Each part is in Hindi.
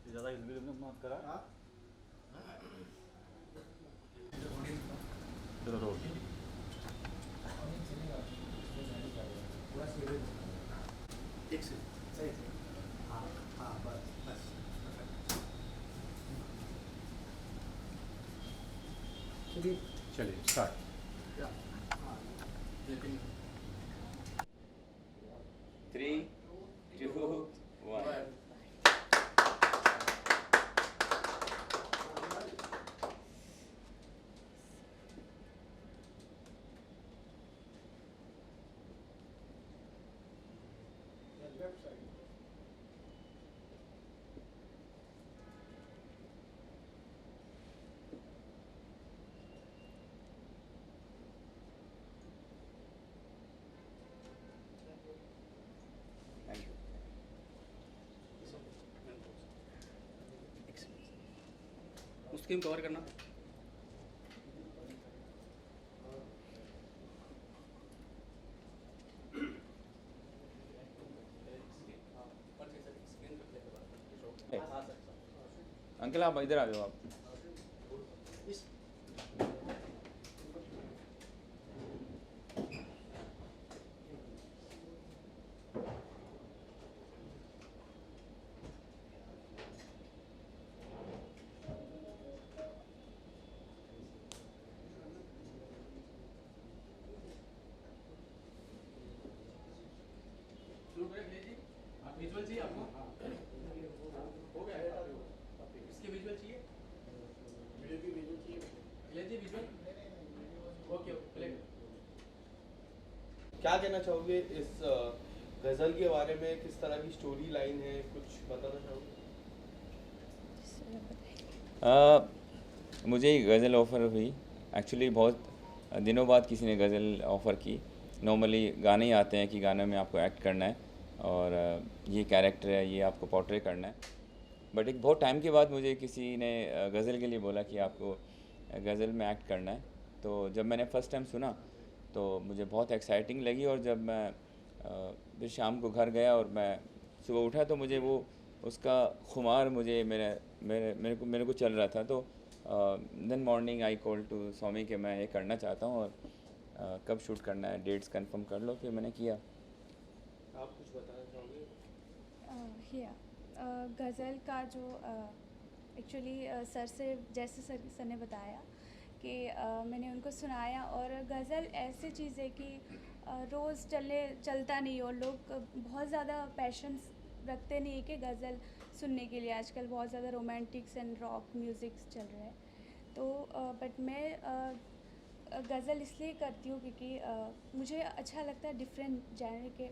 ज़्यादा हिल मत करा। चलो रोक। एक से सही है। हाँ हाँ बस बस चलिए चलिए स्टार्ट। लेकिन 3, 2, 1. Left side Thank you. उसकी कवर करना। अंकल आप इधर आ जाओ आप। विजुअल चाहिए आपको? हो गया इसके विजुअल चाहिए? वीडियो चाहिए जी विजुअल। Okay play. क्या कहना चाहोगे इस गज़ल के बारे में? किस तरह की स्टोरी लाइन है, कुछ बताना चाहोगे? मुझे गज़ल ऑफ़र हुई एक्चुअली बहुत दिनों बाद किसी ने गज़ल ऑफ़र की। नॉर्मली गाने ही आते हैं कि गाने में आपको एक्ट करना है और ये कैरेक्टर है, ये आपको पोर्ट्रे करना है। बट एक बहुत टाइम के बाद मुझे किसी ने गज़ल के लिए बोला कि आपको गज़ल में एक्ट करना है। तो जब मैंने फ़र्स्ट टाइम सुना तो मुझे बहुत एक्साइटिंग लगी और जब मैं फिर शाम को घर गया और मैं सुबह उठा तो मुझे वो उसका खुमार मुझे मेरे को चल रहा था। तो then morning I call to Swami कि मैं ये करना चाहता हूँ और कब शूट करना है, डेट्स कंफर्म कर लो। फिर मैंने किया। आप कुछ बताना चाहोगे? गज़ल का जो एक्चुअली सर से जैसे सर ने बताया कि मैंने उनको सुनाया और गज़ल ऐसी चीज़ है कि रोज़ चलता नहीं और लोग बहुत ज़्यादा पैशन रखते नहीं है कि गज़ल सुनने के लिए। आजकल बहुत ज़्यादा रोमांटिक्स एंड रॉक म्यूज़िक्स चल रहे हैं। तो बट मैं गज़ल इसलिए करती हूँ क्योंकि मुझे अच्छा लगता है डिफरेंट जैनर के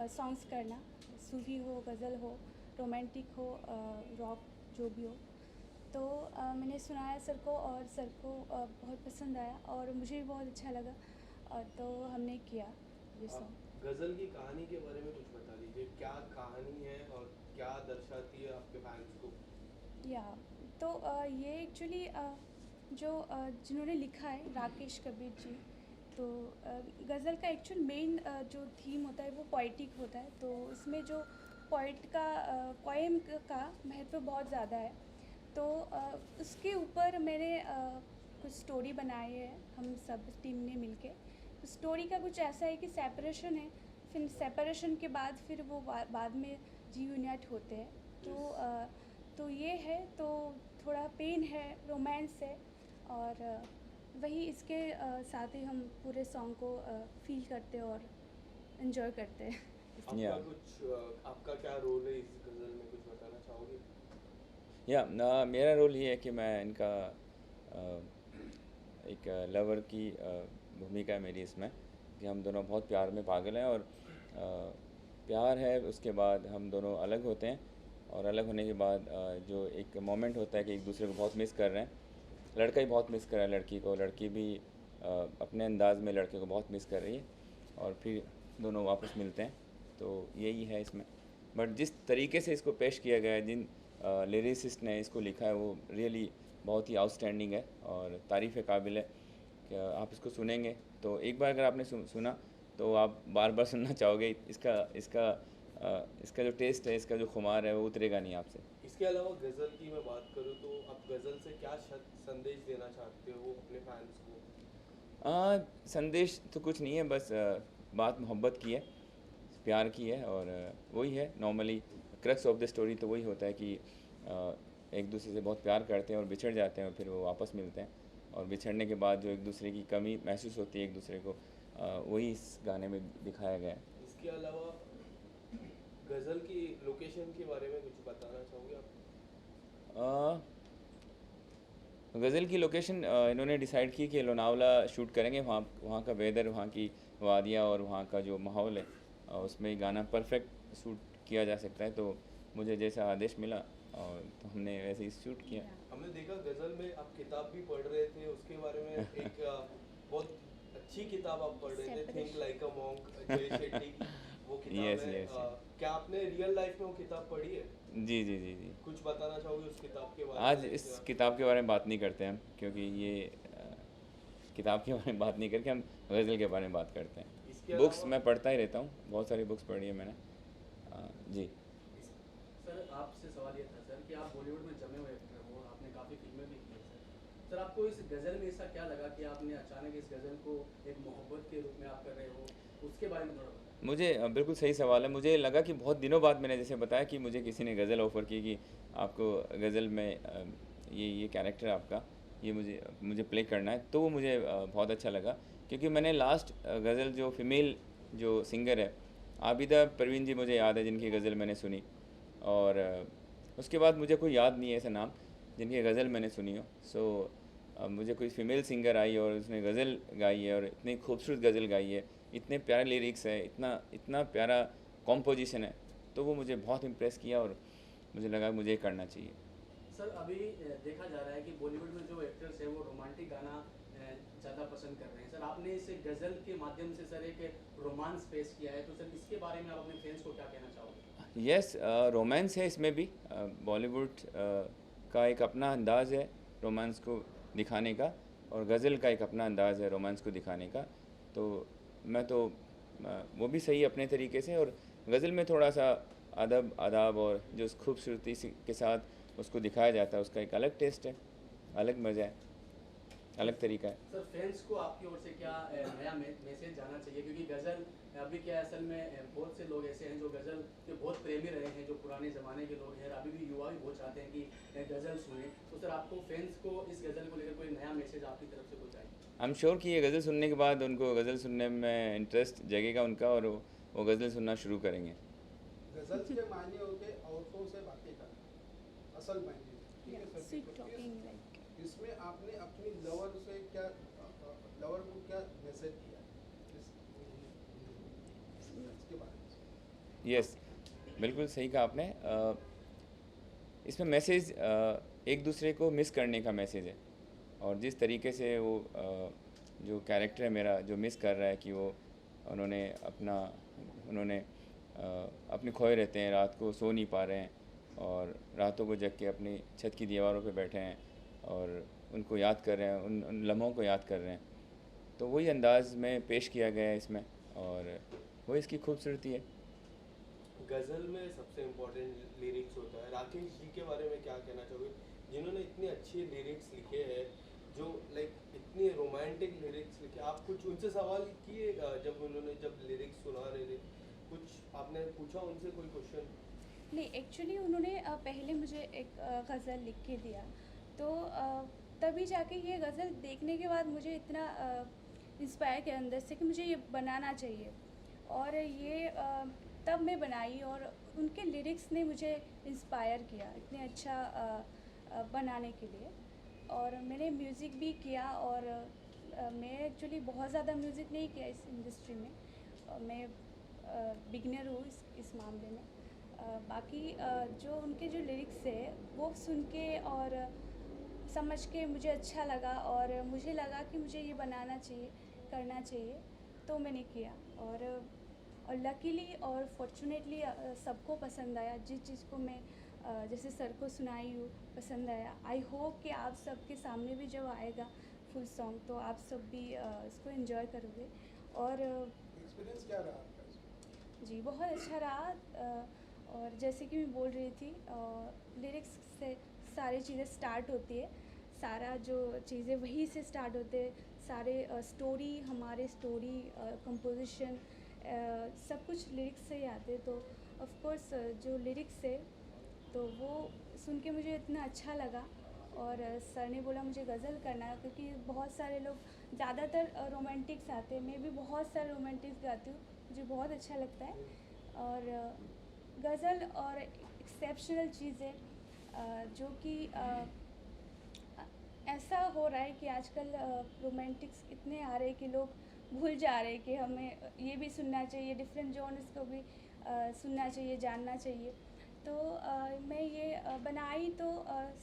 सॉन्ग्स करना, सूफ़ी हो, गज़ल हो, रोमांटिक हो, रॉक जो भी हो। तो मैंने सुनाया सर को और सर को बहुत पसंद आया और मुझे भी बहुत अच्छा लगा तो हमने किया ये सॉन्ग। गज़ल की कहानी के बारे में कुछ बता दीजिए, क्या कहानी है और क्या दर्शाती है आपके फैंस को? या तो ये एक्चुअली जो जिन्होंने लिखा है राकेश कबीर जी। तो गज़ल का एक्चुअल मेन जो थीम होता है वो पोइटिक होता है। तो इसमें जो पोइट का पोएम का महत्व बहुत ज़्यादा है। तो उसके ऊपर मैंने कुछ स्टोरी बनाई है हम सब टीम ने मिलके। तो स्टोरी का कुछ ऐसा है कि सेपरेशन है, फिर सेपरेशन के बाद फिर वो बाद में रीयूनाइट होते हैं। तो ये है, तो थोड़ा पेन है, रोमांस है और वही इसके साथ ही हम पूरे सॉन्ग को फील करते और इन्जॉय करते हैं। आपका क्या रोल है इस गज़ल में, कुछ बताना चाहोगे? मेरा रोल ये है कि मैं इनका एक लवर की भूमिका है मेरी इसमें कि हम दोनों बहुत प्यार में पागल हैं और प्यार है। उसके बाद हम दोनों अलग होते हैं और अलग होने के बाद जो एक मोमेंट होता है कि एक दूसरे को बहुत मिस कर रहे हैं। लड़का ही बहुत मिस कर रहा है लड़की को, लड़की भी अपने अंदाज में लड़के को बहुत मिस कर रही है और फिर दोनों वापस मिलते हैं। तो यही है इसमें। बट जिस तरीके से इसको पेश किया गया है, जिन लिरिसिस्ट ने इसको लिखा है, वो रियली बहुत ही आउटस्टैंडिंग है और तारीफ़ काबिल है कि आप इसको सुनेंगे तो एक बार अगर आपने सुना तो आप बार बार सुनना चाहोगे। इसका इसका इसका जो टेस्ट है, इसका जो खुमार है, वो उतरेगा नहीं आपसे। इसके अलावा गज़ल की मैं बात करूँ तो आप गज़ल से क्या संदेश देना चाहते हो अपने फैंस को? संदेश तो कुछ नहीं है, बस बात मोहब्बत की है, प्यार की है, और वही है normally crux of the story. तो वही होता है कि एक दूसरे से बहुत प्यार करते हैं और बिछड़ जाते हैं, और फिर वो वापस मिलते हैं, और बिछड़ने के बाद जो एक दूसरे की कमी महसूस होती है एक दूसरे को, वही इस गाने में दिखाया गया है। इसके अलावा गज़ल की लोकेशन के बारे में कुछ बताना चाहोगे आप? गज़ल की लोकेशन इन्होंने डिसाइड की कि लोनावला शूट करेंगे। वहाँ का वेदर, वहाँ की वादियाँ और वहाँ का जो माहौल है, उसमें ये गाना परफेक्ट शूट किया जा सकता है। तो मुझे जैसा आदेश मिला और तो हमने वैसे ही शूट किया। हमने देखा गज़ल में आप किताब भी पढ़ रहे थे, उसके बारे में एक बहुत अच्छी किताब आप पढ़ रहे थे, थिंक लाइक अ मॉन्क, जय शेट्टी की वो किताब Yes, है। yes, yes. क्या आपने रियल लाइफ में वो किताब पढ़ी है? जी जी जी जी। कुछ बताना चाहोगे उस किताब के बारे में? आज इस किताब के बारे में बात नहीं करते हम, क्योंकि ये किताब के बारे में बात नहीं करके हम गज़ल के बारे में बात करते इसके हैं। बुक्स अलावा- मैं पढ़ता ही रहता हूँ, बहुत सारी बुक्स पढ़ी है मैंने। जी। सर आपसे सवाल ये था सर कि आप बॉलीवुड में जमे हुए एक्टर हो, आपने काफ़ी फिल्में भी की हैं सर। आपको इस गज़ल में ऐसा क्या लगा कि आपने अचानक इस गज़ल को एक मोहब्बत के रूप में आप कर रहे हो, उसके बारे में थोड़ा बताएं। मुझे बिल्कुल सही सवाल है। मुझे लगा कि बहुत दिनों बाद, मैंने जैसे बताया कि मुझे किसी ने गज़ल ऑफ़र की कि आपको गज़ल में ये कैरेक्टर आपका, ये मुझे प्ले करना है, तो वो मुझे बहुत अच्छा लगा। क्योंकि मैंने लास्ट गज़ल जो फीमेल जो सिंगर है, आबिदा परवीन जी मुझे याद है, जिनकी गज़ल मैंने सुनी, और उसके बाद मुझे कोई याद नहीं है ऐसा नाम जिनकी गज़ल मैंने सुनी हो। सो मुझे कोई फीमेल सिंगर आई और उसने गज़ल गाई है, और इतनी खूबसूरत गज़ल गाई है, इतने प्यारे लिरिक्स है, इतना प्यारा कॉम्पोजिशन है, तो वो मुझे बहुत इम्प्रेस किया और मुझे लगा मुझे करना चाहिए। सर अभी देखा जा रहा है कि बॉलीवुड में जो एक्टर्स हैं वो रोमांटिक गाना ज़्यादा पसंद कर रहे हैं। सर आपने इस गज़ल के माध्यम से सर एक रोमांस पेश किया है, तो सर इसके बारे में आप अपने फ्रेंड्स को क्या कहना चाहोगे? यस, रोमांस है इसमें भी। बॉलीवुड का एक अपना अंदाज़ है रोमांस को दिखाने का, और गज़ल का एक अपना अंदाज़ है रोमांस को दिखाने का। तो मैं तो वो भी सही अपने तरीके से, और गज़ल में थोड़ा सा अदब आदाब और जो उस खूबसूरती के साथ उसको दिखाया जाता है, उसका एक अलग टेस्ट है, अलग मज़ा है, अलग तरीका है। सर फैंस को आपकी ओर से क्या नया मैसेज जाना चाहिए, क्योंकि गज़ल अभी क्या है, असल में बहुत से लोग ऐसे हैं जो गज़ल के बहुत प्रेमी रहे हैं, जो पुराने ज़माने के लोग हैं, अभी भी युवा भी बहुत चाहते हैं कि गज़ल सुने। तो सर आपको फैंस को इस गज़ल को लेकर कोई नया मैसेज आपकी तरफ से कुछ आए? आई एम श्योर कि ये गज़ल सुनने के बाद उनको गज़ल सुनने में इंटरेस्ट जगेगा उनका, और वो गज़ल सुनना शुरू करेंगे। गजल के मायने होते औरतों से बातें करना, असल मायने, ठीक है सर? स्वीट तो टॉकिंग लाइक। इसमें आपने अपनी लवर से क्या, लवर को क्या मैसेज दिया इसके बारे में? यस, बिल्कुल सही कहा आपने। इसमें मैसेज एक दूसरे को मिस करने का मैसेज है, और जिस तरीके से वो जो कैरेक्टर है मेरा जो मिस कर रहा है कि वो उन्होंने अपने खोए रहते हैं, रात को सो नहीं पा रहे हैं, और रातों को जग के अपनी छत की दीवारों पे बैठे हैं और उनको याद कर रहे हैं, उन लम्हों को याद कर रहे हैं। तो वही अंदाज़ में पेश किया गया है इसमें, और वही इसकी खूबसूरती है। गज़ल में सबसे इम्पोर्टेंट लिरिक्स होता है। राकेश जी के बारे में क्या कहना चाहोगे, जिन्होंने इतने अच्छे लिरिक्स लिखे हैं, जो लाइक इतने रोमांटिक लिरिक्स लिखे? आप कुछ उनसे सवाल किए जब लिरिक्स सुना रहे थे, कुछ आपने पूछा उनसे कोई क्वेश्चन? नहीं, एक्चुअली उन्होंने पहले मुझे एक गज़ल लिख के दिया, तो तभी जाके ये गज़ल देखने के बाद मुझे इतना इंस्पायर किया अंदर से कि मुझे ये बनाना चाहिए, और ये तब मैं बनाई, और उनके लिरिक्स ने मुझे इंस्पायर किया इतने अच्छा बनाने के लिए। और मैंने म्यूज़िक भी किया, और मैं एक्चुअली बहुत ज़्यादा म्यूज़िक नहीं किया इस इंडस्ट्री में, मैं बिगिनर हूँ इस मामले में। बाकी जो उनके जो लिरिक्स है वो सुन के और समझ के मुझे अच्छा लगा, और मुझे लगा कि मुझे ये बनाना चाहिए, करना चाहिए, तो मैंने किया। और लकीली और फॉर्चुनेटली सबको पसंद आया। जिस चीज़ को मैं जैसे सर को सुनाई हूँ पसंद आया। आई होप कि आप सबके सामने भी जब आएगा फुल सॉन्ग तो आप सब भी इसको एंजॉय करोगे। और एक्सपीरियंस क्या रहा आपका इसमें? जी बहुत अच्छा रहा। और जैसे कि मैं बोल रही थी, लिरिक्स से सारी चीज़ें स्टार्ट होती है, सारा जो चीज़ें वहीं से स्टार्ट होते हैं, सारे स्टोरी, हमारे स्टोरी कंपोजिशन सब कुछ लिरिक्स से ही आते हैं। तो ऑफ कोर्स जो लिरिक्स है तो वो सुन के मुझे इतना अच्छा लगा। और सर ने बोला मुझे गज़ल करना है, क्योंकि बहुत सारे लोग ज़्यादातर रोमांटिक्स आते हैं, मैं भी बहुत सारे रोमांटिक्स गाती हूँ, मुझे बहुत अच्छा लगता है। और गज़ल और एक्सेप्शनल चीज़ें जो कि ऐसा हो रहा है कि आजकल रोमांटिक्स इतने आ रहे हैं कि लोग भूल जा रहे हैं कि हमें ये भी सुनना चाहिए, डिफरेंट जॉनर्स को भी सुनना चाहिए, जानना चाहिए। तो मैं ये बनाई तो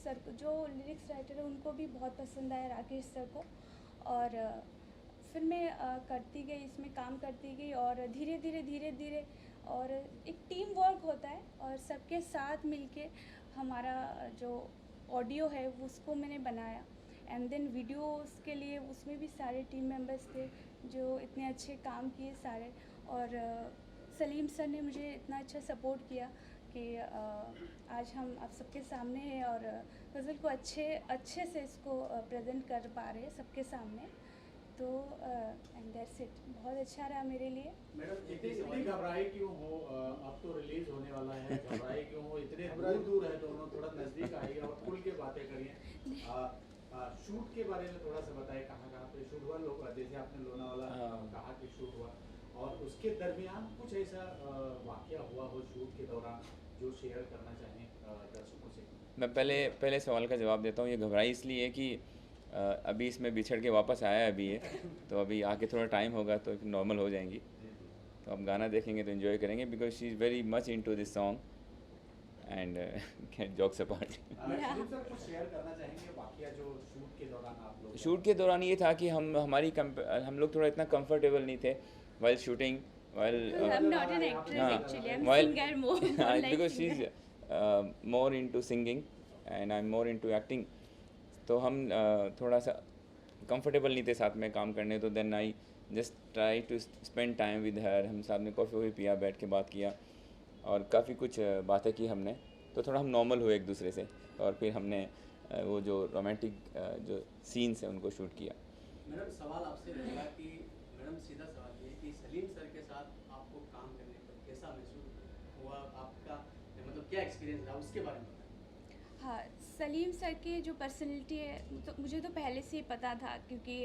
सर को, जो लिरिक्स राइटर है उनको भी बहुत पसंद आया, राकेश सर को। और फिर मैं करती गई, इसमें काम करती गई, और धीरे धीरे और एक टीम वर्क होता है, और सबके साथ मिलके हमारा जो ऑडियो है उसको मैंने बनाया। एंड देन वीडियोस के लिए उसमें भी सारे टीम मेंबर्स थे जो इतने अच्छे काम किए सारे। और सलीम सर ने मुझे इतना अच्छा सपोर्ट किया कि आज हम आप सबके सामने हैं, और गज़ल को अच्छे से इसको प्रेजेंट कर पा रहे हैं सबके सामने। तो एंड दैट्स इट, बहुत अच्छा रहा मेरे लिए। मैडम इतनी घबराए क्यों हो? अब तो रिलीज होने वाला है, घबराए क्यों हो? इतने दूर दूर है दोनों, थोड़ा नज़दीक आइए और खुल के बातें करिए। शूट के बारे में थोड़ा सा बताइए, कहाँ पे शूट हुआ? लोग जैसे आपने लोनावाला कहा कि शूट हुआ, और उसके दरमियान कुछ ऐसा वाकया हुआ हो शूट के दौरान जो शेयर करना चाहें दर्शकों से? मैं पहले सवाल का जवाब देता हूँ। ये घबराई इसलिए कि अभी इसमें बिछड़ के वापस आया है अभी ये, तो अभी आके थोड़ा टाइम होगा तो नॉर्मल हो जाएंगी। तो आप गाना देखेंगे तो एंजॉय करेंगे, because she is very much into this song and jokes apart. Sir कुछ शेयर करना चाहेंगे वाकया जो शूट के दौरान आप लोग? शूट के दौरान ये था कि हम लोग थोड़ा इतना कंफर्टेबल नहीं थे while shooting, I'm not an actress हाँ, actually, I'm while- singer more like because she's singer. more into singing and I'm more into acting. तो हम थोड़ा सा कंफर्टेबल नहीं थे साथ में काम करने, तो then I just try to spend time with her. हम साथ में कॉफ़ी वॉफ़ी पिया, बैठ के बात किया, और काफ़ी कुछ बातें की हमने। तो थोड़ा हम नॉर्मल हुए एक दूसरे से, और फिर हमने वो जो रोमांटिक जो सीन्स हैं उनको शूट किया। मैडम सवाल आपसे रहेगा कि मैडम सीधा सवाल ये कि सलीम सर के साथ आपको काम करने पर कैसा महसूस हुआ? आपका मतलब क्या एक्सपीरियंस रहा, उसके बारे में बताएं। हाँ, सलीम सर की जो पर्सनैलिटी है तो मुझे तो पहले से ही पता था, क्योंकि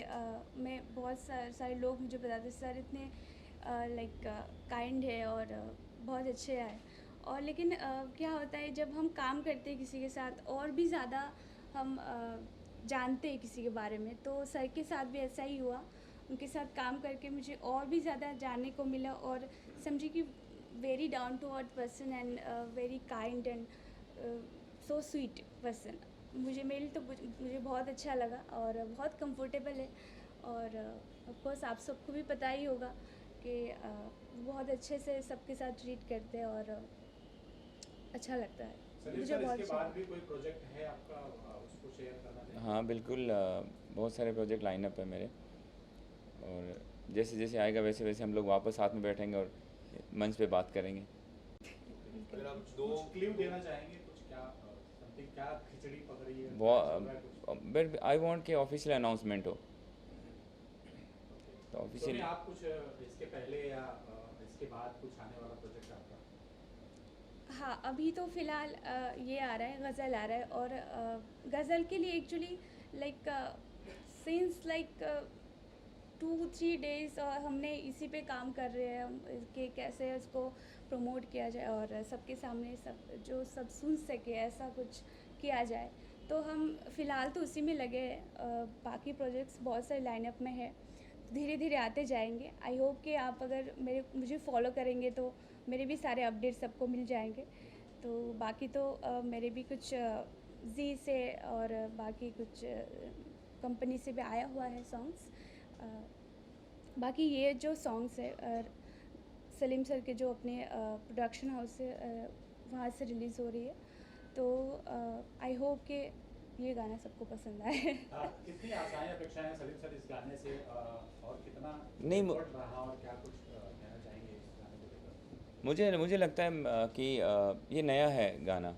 मैं बहुत सारे लोग मुझे बताते सर इतने लाइक काइंड है और बहुत अच्छे हैं। और लेकिन क्या होता है जब हम काम करते हैं किसी के साथ, और भी ज़्यादा हम जानते हैं किसी के बारे में, तो सर के साथ भी ऐसा ही हुआ। उनके साथ काम करके मुझे और भी ज़्यादा जानने को मिला, और समझिए कि very down to earth person and very kind and so sweet person. मेरे तो मुझे बहुत अच्छा लगा और बहुत कंफर्टेबल है। और ऑफ कोर्स आप सबको भी पता ही होगा कि बहुत अच्छे से सबके साथ ट्रीट करते हैं, और अच्छा लगता है मुझे बहुत इसके अच्छा बाद भी कोई प्रोजेक्ट है आपका, उसको शेयर करना चाहेंगे? हाँ बिल्कुल, बहुत सारे प्रोजेक्ट लाइन अप है मेरे, और जैसे जैसे आएगा वैसे वैसे हम लोग वापस साथ में बैठेंगे और मंच पे बात करेंगे। अगर आप दो कुछ क्लू देना चाहेंगे, कुछ क्या समथिंग, क्या खिचड़ी पक रही है, क्या चल रहा है कुछ? बट आई वांट कि ऑफिशियल अनाउंसमेंट हो, तो तो ऑफिशियल। नहीं, आप कुछ इसके पहले या इसके बाद कुछ आने वाला प्रोजेक्ट आपका? हाँ, अभी तो फ़िलहाल ये आ रहा है, गज़ल आ रहा है। और गज़ल के लिए actually like since like 2-3 days हमने इसी पे काम कर रहे हैं हम, कि कैसे उसको प्रमोट किया जाए और सबके सामने सब सुन सके, ऐसा कुछ किया जाए। तो हम फ़िलहाल तो उसी में लगे हैं। बाकी प्रोजेक्ट्स बहुत सारे लाइनअप में है, धीरे धीरे आते जाएंगे। आई होप कि आप अगर मुझे फॉलो करेंगे तो मेरे भी सारे अपडेट्स सबको मिल जाएंगे। तो बाकी तो मेरे भी कुछ जी से और बाकी कुछ कंपनी से भी आया हुआ है सॉन्ग्स। बाकी ये जो सॉन्ग्स है सलीम सर के जो अपने प्रोडक्शन हाउस से वहाँ से रिलीज़ हो रही है, तो आई होप कि ये गाना सबको पसंद आए। कितनी आशाएं अपेक्षाएं हैं सलीम सर इस गाने से, और कितना नहीं, effort रहा और क्या कुछ मुझे लगता है कि ये नया है गाना,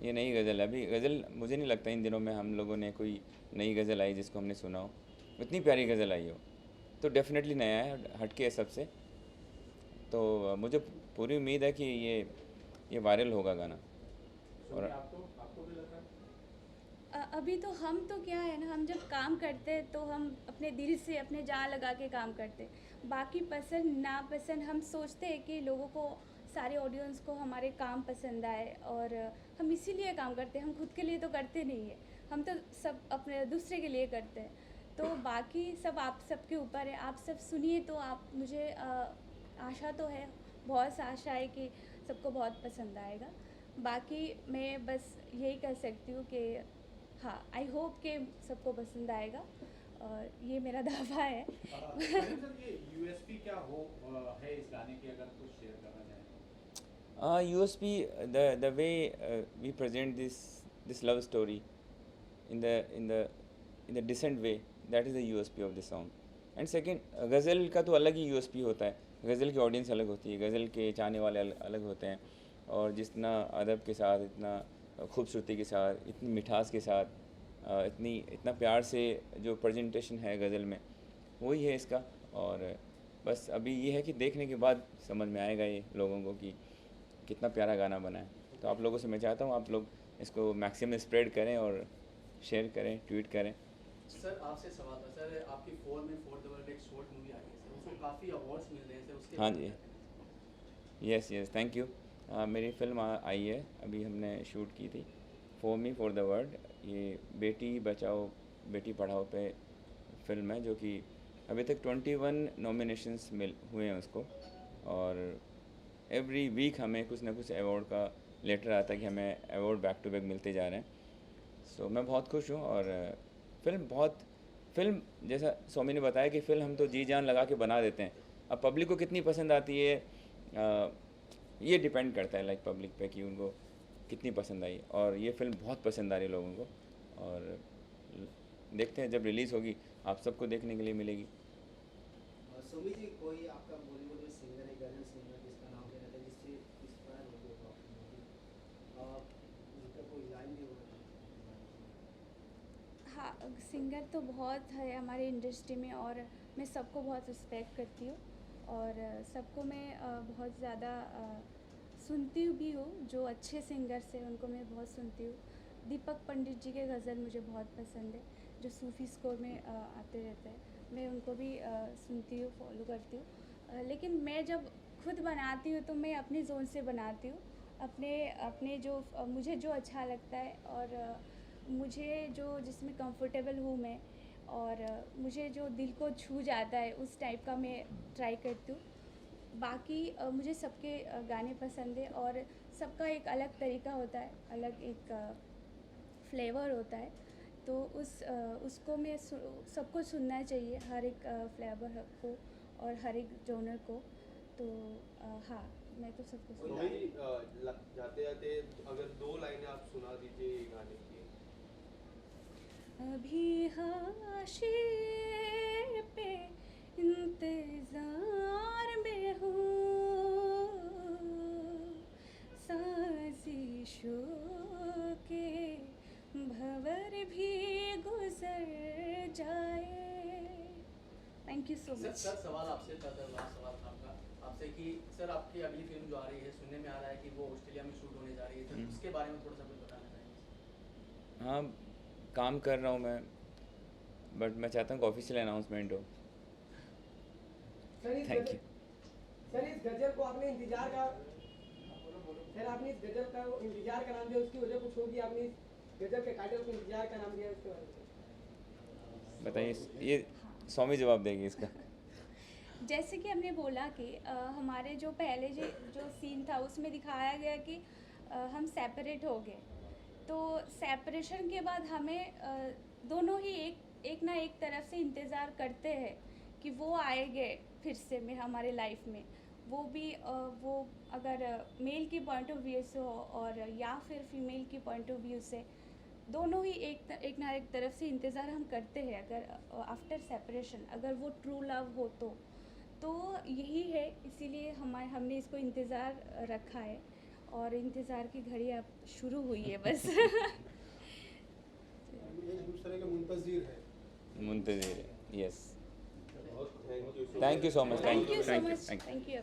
ये नई गज़ल है। अभी गज़ल मुझे नहीं लगता इन दिनों में हम लोगों ने कोई नई गज़ल आई जिसको हमने सुना हो, इतनी प्यारी गज़ल आई हो, तो डेफिनेटली नया है, हटके है सबसे। तो मुझे पूरी उम्मीद है कि ये वायरल होगा गाना। और आपको भी लग रहा है? अभी तो हम तो क्या है ना, हम जब काम करते हैं तो हम अपने दिल से अपने जान लगा के काम करते हैं। बाकी पसंद नापसंद हम सोचते हैं कि लोगों को, सारे ऑडियंस को हमारे काम पसंद आए, और हम इसीलिए काम करते हैं। हम खुद के लिए तो करते नहीं है, हम तो सब अपने दूसरे के लिए करते हैं। तो बाकी सब आप सबके ऊपर है, आप सब सुनिए। तो आप मुझे आशा तो है, बहुत सा आशा है कि सबको बहुत पसंद आएगा। बाकी मैं बस यही कह सकती हूँ कि हाँ, आई होप कि सबको पसंद आएगा, और ये मेरा दावा है। सर ये यूएसपी क्या है इस गाने की, अगर कुछ शेयर करना चाहें? USP, the way we present this love story in the decent way, that is the USP of the song. And second, गज़ल का तो अलग ही USP होता है। गज़ल की ऑडियंस अलग होती है, गज़ल के चाहने वाले अलग होते हैं, और जितना अदब के साथ, इतना खूबसूरती के साथ, इतनी मिठास के साथ, इतना प्यार से जो प्रेजेंटेशन है गज़ल में, वही है इसका। और बस अभी ये है कि देखने के बाद समझ में आएगा ये लोगों को कि कितना प्यारा गाना बना है। तो आप लोगों से मैं चाहता हूँ आप लोग इसको मैक्सिमम स्प्रेड करें और शेयर करें, ट्वीट करें। सर आपसे सवाल था सर, आपकी फोर द वर्ल्ड एक शॉर्ट मूवी आई है सर, उसको काफ़ी अवार्ड्स मिल रहे हैं सर, उसके हाँ बारे में जी, क्या कहना चाहिए? Yes thank you. मेरी फ़िल्म आई है, अभी हमने शूट की थी, फॉर द वर्ल्ड। ये बेटी बचाओ बेटी पढ़ाओ पे फिल्म है, जो कि अभी तक 21 नॉमिनेशंस हुए हैं उसको, और एवरी वीक हमें कुछ ना कुछ अवार्ड का लेटर आता है कि हमें अवार्ड बैक टू बैक मिलते जा रहे हैं। सो मैं बहुत खुश हूँ। और फिल्म जैसा स्वामी ने बताया कि फ़िल्म हम तो जी जान लगा के बना देते हैं, अब पब्लिक को कितनी पसंद आती है ये डिपेंड करता है लाइक पब्लिक पे कि उनको कितनी पसंद आई। और ये फ़िल्म बहुत पसंद आ रही है लोगों को, और देखते हैं जब रिलीज़ होगी आप सबको देखने के लिए मिलेगी। सुमी जी, कोई आपका बॉलीवुड में सिंगर है, गजल सिंगर जिसका नाम लेना था, जिससे इंस्पायर हो गए हो आप, उनका कोई लाइन भी होगा? हाँ, सिंगर तो बहुत है हमारी इंडस्ट्री में, और मैं सबको बहुत रिस्पेक्ट करती हूँ, और सबको मैं बहुत ज़्यादा सुनती भी हूँ। जो अच्छे सिंगर्स हैं उनको मैं बहुत सुनती हूँ। दीपक पंडित जी के गज़ल मुझे बहुत पसंद है, जो सूफ़ी स्कोर में आते रहते हैं, मैं उनको भी सुनती हूँ, फॉलो करती हूँ। लेकिन मैं जब खुद बनाती हूँ तो मैं अपनी जोन से बनाती हूँ, अपने जो मुझे जो अच्छा लगता है, और मुझे जो जिसमें कंफर्टेबल हूँ मैं, और मुझे जो दिल को छू जाता है उस टाइप का मैं ट्राई करती हूँ। बाकी मुझे सबके गाने पसंद है, और सबका एक अलग तरीका होता है, अलग एक फ्लेवर होता है। तो उसको मैं सबको सुनना चाहिए, हर एक फ्लेवर को और हर एक जॉनर को। तो हाँ, मैं तो सबको तो सुनती भाई जाते जाते अगर 2 लाइनें आप सुना दीजिए ये गाने की। अभी हाशिए पे इंतज़ार में हूँ, साजिशों के भंवर भी गुजर जाए। Thank you so much. Sir सवाल आपसे था सर, लास्ट सवाल था आपसे कि सर आपकी अगली फिल्म जो आ रही है, सुनने में आ रहा है कि वो ऑस्ट्रेलिया में शूट होने जा रही है, सर उसके बारे में थोड़ा सा कुछ बताना चाहेंगे? हाँ, काम कर रहा हूँ मैं, बट मैं चाहता हूँ कि ऑफिशियल अनाउंसमेंट हो। Thank you. सर इस गजल को आपने इंतजार का, सर आपने इस गजल का इंतजार का नाम दिया, उसकी वजह कुछ होगी, आपने इस गजल के टाइटल को इंतजार का नाम दिया, उसके बारे में बताइए, ये स्वामी जवाब देंगे इसका। जैसे कि हमने बोला कि हमारे जो पहले जो सीन था उसमें दिखाया गया कि हम सेपरेट हो गए, तो सेपरेशन के बाद हमें दोनों ही एक ना एक तरफ से इंतज़ार करते हैं कि वो आएंगे फिर से में हमारे लाइफ में। वो भी वो अगर मेल की पॉइंट ऑफ व्यू से हो और या फिर फीमेल की पॉइंट ऑफ व्यू से, दोनों ही एक ना एक तरफ से इंतज़ार हम करते हैं। अगर आफ्टर सेपरेशन अगर वो ट्रू लव हो तो यही है, इसीलिए हमने इसको इंतज़ार रखा है और इंतज़ार की घड़ी अब शुरू हुई है बस। एक दूसरे के मुंतज़िर है। मुंतज़िर है, yes. Thank you thank you so much, thank you so much, thank you.